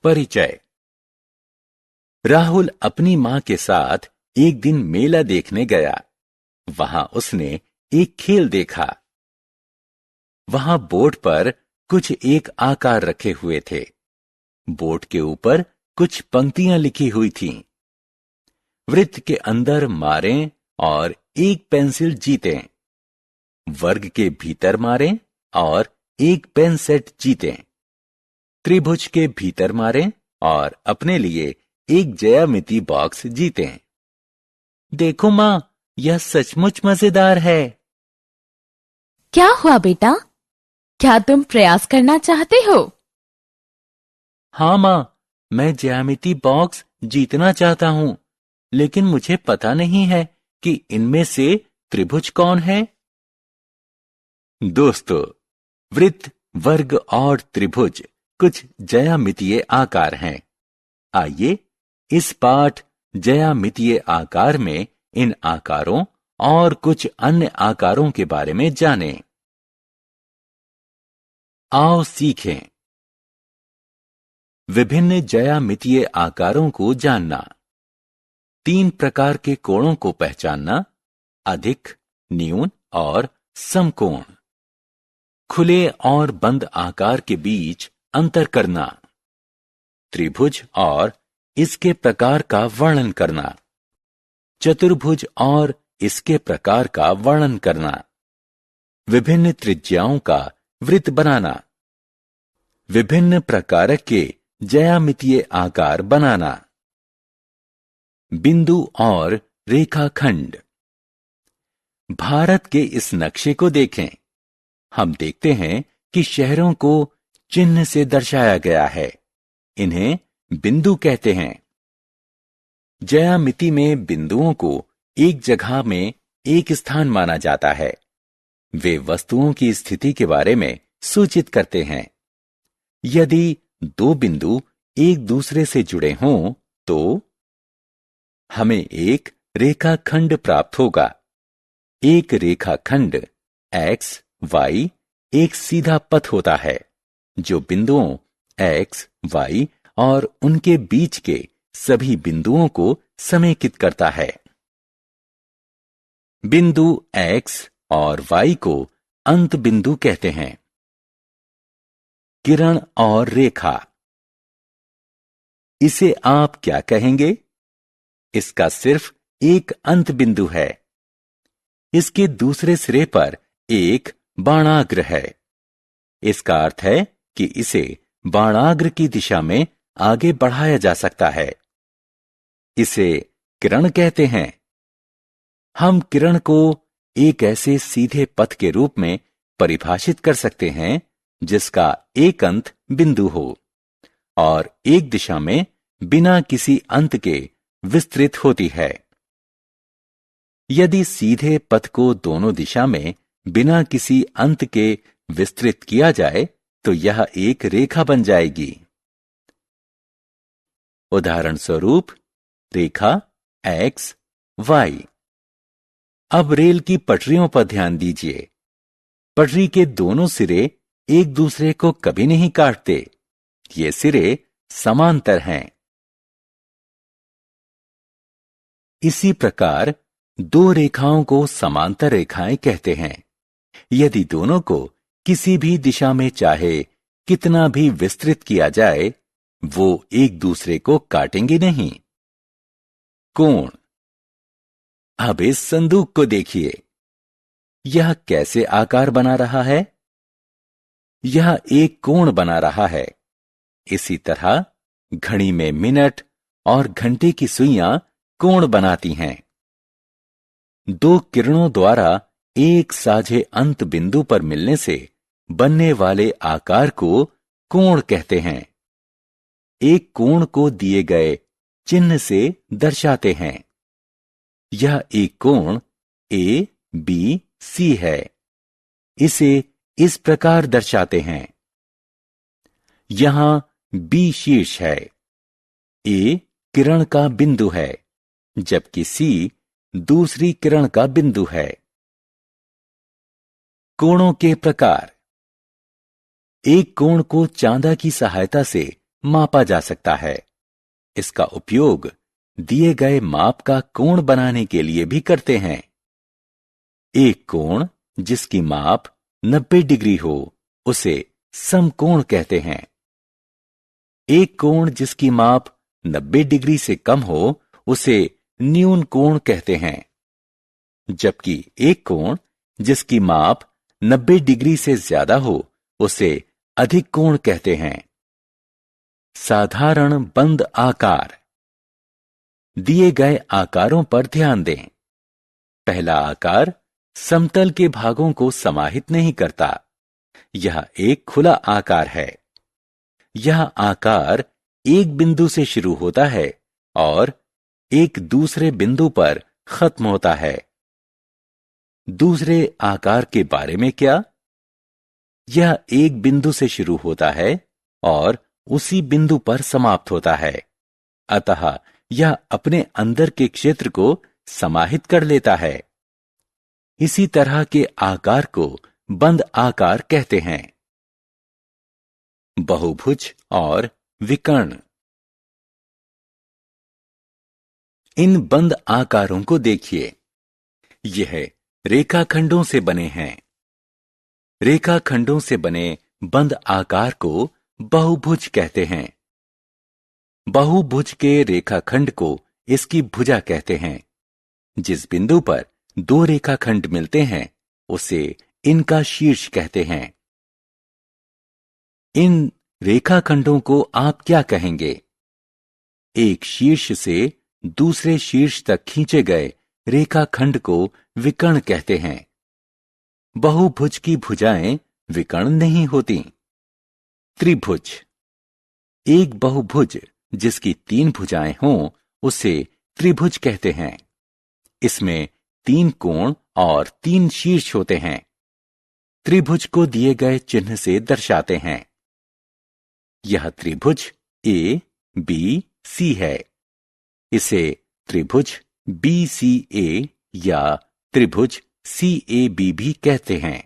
परिचय। राहुल अपनी मां के साथ एक दिन मेला देखने गया। वहां उसने एक खेल देखा। वहां बोर्ड पर कुछ एक आकार रखे हुए थे। बोर्ड के ऊपर कुछ पंक्तियां लिखी हुई थीं। वृत्त के अंदर मारें और एक पेंसिल जीतें। वर्ग के भीतर मारें और एक पेन सेट जीतें। त्रिभुज के भीतर मारें और अपने लिए एक ज्यामिति बॉक्स जीतें। देखो मां, यह सचमुच मजेदार है। क्या हुआ बेटा? क्या तुम प्रयास करना चाहते हो? हाँ मां, मैं ज्यामिति बॉक्स जीतना चाहता हूं, लेकिन मुझे पता नहीं है कि इनमें से त्रिभुज कौन है। दोस्तों, वृत्त, वर्ग और त्रिभुज कुछ ज्यामितीय आकार हैं। आइए इस पाठ ज्यामितीय आकार में इन आकारों और कुछ अन्य आकारों के बारे में जानें। आओ सीखें। विभिन्न ज्यामितीय आकारों को जानना। 3 प्रकार के कोणों को पहचानना: अधिक, न्यून और समकोण। खुले और बंद आकार के बीच अंतर करना। त्रिभुज और इसके प्रकार का वर्णन करना। चतुर्भुज और इसके प्रकार का वर्णन करना। विभिन्न त्रिज्याओं का वृत्त बनाना। विभिन्न प्रकार के ज्यामितीय आकार बनाना। बिंदु और रेखाखंड। भारत के इस नक्शे को देखें। हम देखते हैं कि शहरों को चिन्ह से दर्शाया गया है। इन्हें बिंदु कहते हैं। ज्यामिति में बिंदुओं को एक जगह में एक स्थान माना जाता है। वे वस्तुओं की स्थिति के बारे में सूचित करते हैं। यदि 2 बिंदु एक दूसरे से जुड़े हों तो हमें एक रेखाखंड प्राप्त होगा। एक रेखाखंड x, y एक सीधा पथ होता है जो बिंदुओं x, y और उनके बीच के सभी बिंदुओं को समेकित करता है। बिंदु x और y को अंत बिंदु कहते हैं। किरण और रेखा। इसे आप क्या कहेंगे? इसका सिर्फ एक अंत बिंदु है। इसके दूसरे सिरे पर एक बाणाग्र है। इसका अर्थ है कि इसे बाणाग्र की दिशा में आगे बढ़ाया जा सकता है। इसे किरण कहते हैं। हम किरण को एक ऐसे सीधे पथ के रूप में परिभाषित कर सकते हैं जिसका एक अंत बिंदु हो और एक दिशा में बिना किसी अंत के विस्तृत होती है। यदि सीधे पथ को दोनों दिशा में बिना किसी अंत के विस्तृत किया जाए तो यह एक रेखा बन जाएगी। उदाहरण स्वरूप रेखा x, y। अब रेल की पटरियों पर ध्यान दीजिए। पटरी के दोनों सिरे एक दूसरे को कभी नहीं काटते। ये सिरे समांतर हैं। इसी प्रकार 2 रेखाओं को समांतर रेखाएं कहते हैं। यदि दोनों को किसी भी दिशा में चाहे कितना भी विस्तृत किया जाए, वो एक दूसरे को काटेंगे नहीं। कोण। अब इस संदूक को देखिए। यह कैसे आकार बना रहा है? यह एक कोण बना रहा है। इसी तरह घड़ी में मिनट और घंटे की सुइयां कोण बनाती हैं। 2 किरणों द्वारा एक साझे अंत बिंदु पर मिलने से बनने वाले आकार को कोण कहते हैं। एक कोण को दिए गए चिन्ह से दर्शाते हैं। यह एक कोण ABC है। इसे इस प्रकार दर्शाते हैं। यहां B शीर्ष है। A किरण का बिंदु है, जबकि C दूसरी किरण का बिंदु है। कोणों के प्रकार। एक कोण को चांदा की सहायता से मापा जा सकता है। इसका उपयोग दिए गए माप का कोण बनाने के लिए भी करते हैं। एक कोण जिसकी माप 90 डिग्री हो उसे समकोण कहते हैं। एक कोण जिसकी माप 90 डिग्री से कम हो उसे न्यून कोण कहते हैं, जबकि एक कोण जिसकी माप 90 डिग्री से ज्यादा हो उसे अधिक कोण कहते हैं। साधारण बंद आकार। दिए गए आकारों पर ध्यान दें। पहला आकार समतल के भागों को समाहित नहीं करता। यह एक खुला आकार है। यह आकार एक बिंदु से शुरू होता है और एक दूसरे बिंदु पर खत्म होता है। दूसरे आकार के बारे में क्या? यह एक बिंदु से शुरू होता है और उसी बिंदु पर समाप्त होता है, अतः यह अपने अंदर के क्षेत्र को समाहित कर लेता है। इसी तरह के आकार को बंद आकार कहते हैं। बहुभुज और विकर्ण। इन बंद आकारों को देखिए। यह रेखाखंडों से बने हैं। रेखाखंडों से बने बंद आकार को बहुभुज कहते हैं। बहुभुज के रेखाखंड को इसकी भुजा कहते हैं। जिस बिंदु पर दो रेखाखंड मिलते हैं उसे इनका शीर्ष कहते हैं। इन रेखाखंडों को आप क्या कहेंगे? एक शीर्ष से दूसरे शीर्ष तक खींचे गए रेखाखंड को विकर्ण कहते हैं। बहुभुज की भुजाएं विकर्ण नहीं होती। त्रिभुज। एक बहुभुज जिसकी 3 भुजाएं हों उसे त्रिभुज कहते हैं। इसमें 3 कोण और 3 शीर्ष होते हैं। त्रिभुज को दिए गए चिन्ह से दर्शाते हैं। यह त्रिभुज ए बी सी है। इसे त्रिभुज BCA या त्रिभुज CAB भी कहते हैं।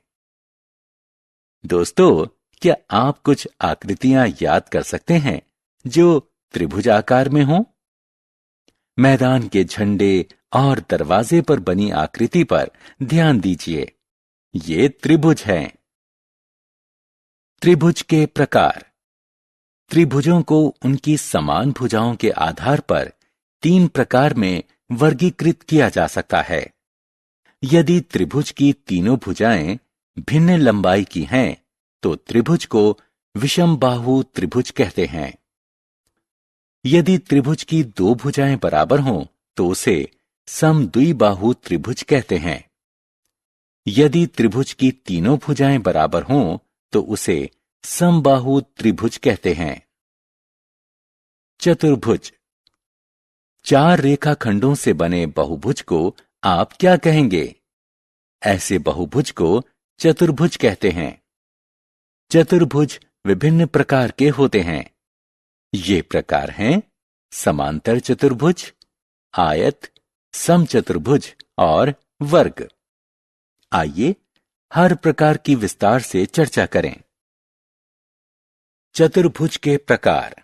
दोस्तों, क्या आप कुछ आकृतियां याद कर सकते हैं जो त्रिभुज आकार में हों? मैदान के झंडे और दरवाजे पर बनी आकृति पर ध्यान दीजिए। ये त्रिभुज हैं। त्रिभुज के प्रकार। त्रिभुजों को उनकी समान भुजाओं के आधार पर 3 प्रकार में वर्गीकृत किया जा सकता है। यदि त्रिभुज की तीनों भुजाएं भिन्न लंबाई की हैं, तो त्रिभुज को विषमबाहु त्रिभुज कहते हैं। यदि त्रिभुज की 2 भुजाएं बराबर हों, तो उसे समद्विबाहु त्रिभुज कहते हैं। यदि त्रिभुज की तीनों भुजाएं बराबर हों, तो उसे समबाहु त्रिभुज कहते हैं। चतुर्भुज। 4 रेखाखंडों से बने बहुभुज को आप क्या कहेंगे? ऐसे बहुभुज को चतुर्भुज कहते हैं। चतुर्भुज विभिन्न प्रकार के होते हैं। ये प्रकार हैं समांतर चतुर्भुज, आयत, समचतुर्भुज और वर्ग। आइए हर प्रकार की विस्तार से चर्चा करें। चतुर्भुज के प्रकार।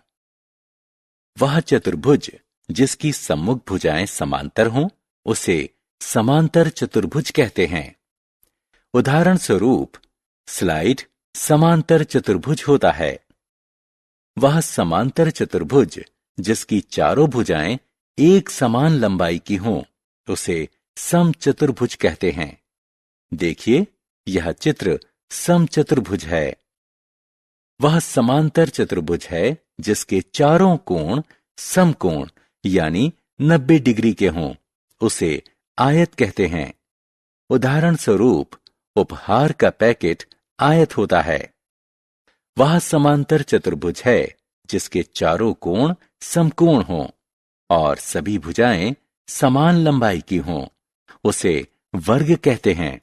वह चतुर्भुज जिसकी सम्मुख भुजाएं समांतर हों उसे समांतर चतुर्भुज कहते हैं। उदाहरण स्वरूप स्लाइड समांतर चतुर्भुज होता है। वह समांतर चतुर्भुज जिसकी चारों भुजाएं एक समान लंबाई की हों उसे समचतुर्भुज कहते हैं। देखिए, यह चित्र समचतुर्भुज है। वह समांतर चतुर्भुज है जिसके चारों कोण समकोण यानी 90 डिग्री के हों उसे आयत कहते हैं। उदाहरण स्वरूप उपहार का पैकेट आयत होता है। वह समांतर चतुर्भुज है जिसके चारों कोण समकोण हों और सभी भुजाएं समान लंबाई की हों उसे वर्ग कहते हैं।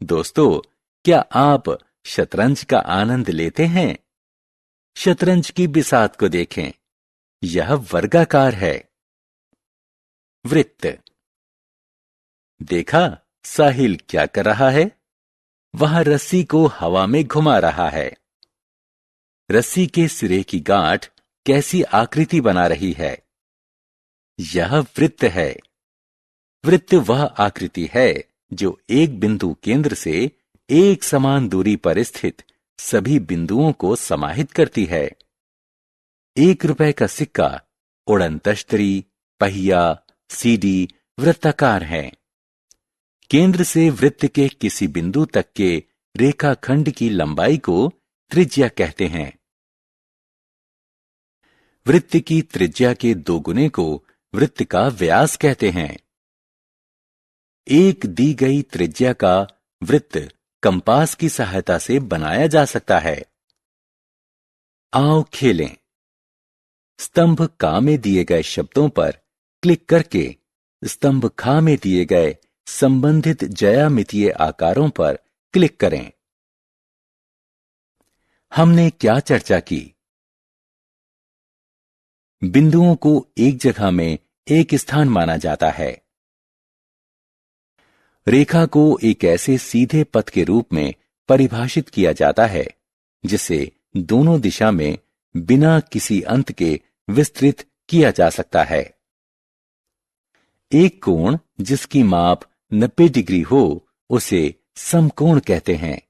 दोस्तों, क्या आप शतरंज का आनंद लेते हैं? शतरंज की बिसात को देखें। यह वर्गाकार है। वृत्त। देखा साहिल क्या कर रहा है? वह रस्सी को हवा में घुमा रहा है। रस्सी के सिरे की गांठ कैसी आकृति बना रही है? यह वृत्त है। वृत्त वह आकृति है जो एक बिंदु केंद्र से एक समान दूरी पर स्थित सभी बिंदुओं को समाहित करती है। 1 रुपए का सिक्का उड़नतश्तरी, पहिया, सीडी वृत्ताकार है। केंद्र से वृत्त के किसी बिंदु तक के रेखाखंड की लंबाई को त्रिज्या कहते हैं। वृत्त की त्रिज्या के 2 गुने को वृत्त का व्यास कहते हैं। एक दी गई त्रिज्या का वृत्त कंपास की सहायता से बनाया जा सकता है। आओ खेलें। स्तंभ का में दिए गए शब्दों पर क्लिक करके स्तंभ खा में दिए गए संबंधित ज्यामितीय आकारों पर क्लिक करें। हमने क्या चर्चा की? बिंदुओं को एक जगह में एक स्थान माना जाता है। रेखा को एक ऐसे सीधे पथ के रूप में परिभाषित किया जाता है जिसे दोनों दिशा में बिना किसी अंत के विस्तृत किया जा सकता है। एक कोण जिसकी माप 90 डिग्री हो उसे समकोण कहते हैं।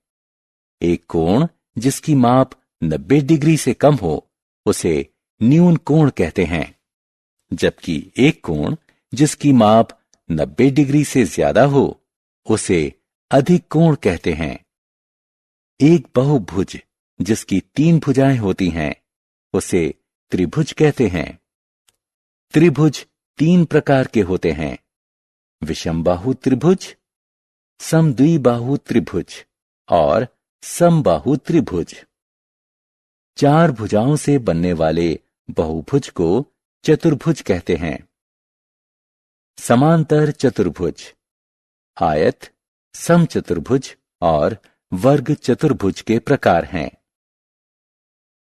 एक कोण जिसकी माप 90 डिग्री से कम हो उसे न्यून कोण कहते हैं, जबकि एक कोण जिसकी माप 90 डिग्री से ज्यादा हो उसे अधिक कोण कहते हैं। एक बहुभुज जिसकी 3 भुजाएं होती हैं उसे त्रिभुज कहते हैं। त्रिभुज 3 प्रकार के होते हैं: विषमबाहु त्रिभुज, समद्विबाहु त्रिभुज और समबाहु त्रिभुज। 4 भुजाओं से बनने वाले बहुभुज को चतुर्भुज कहते हैं। समांतर चतुर्भुज, आयत, समचतुर्भुज और वर्ग चतुर्भुज के प्रकार हैं।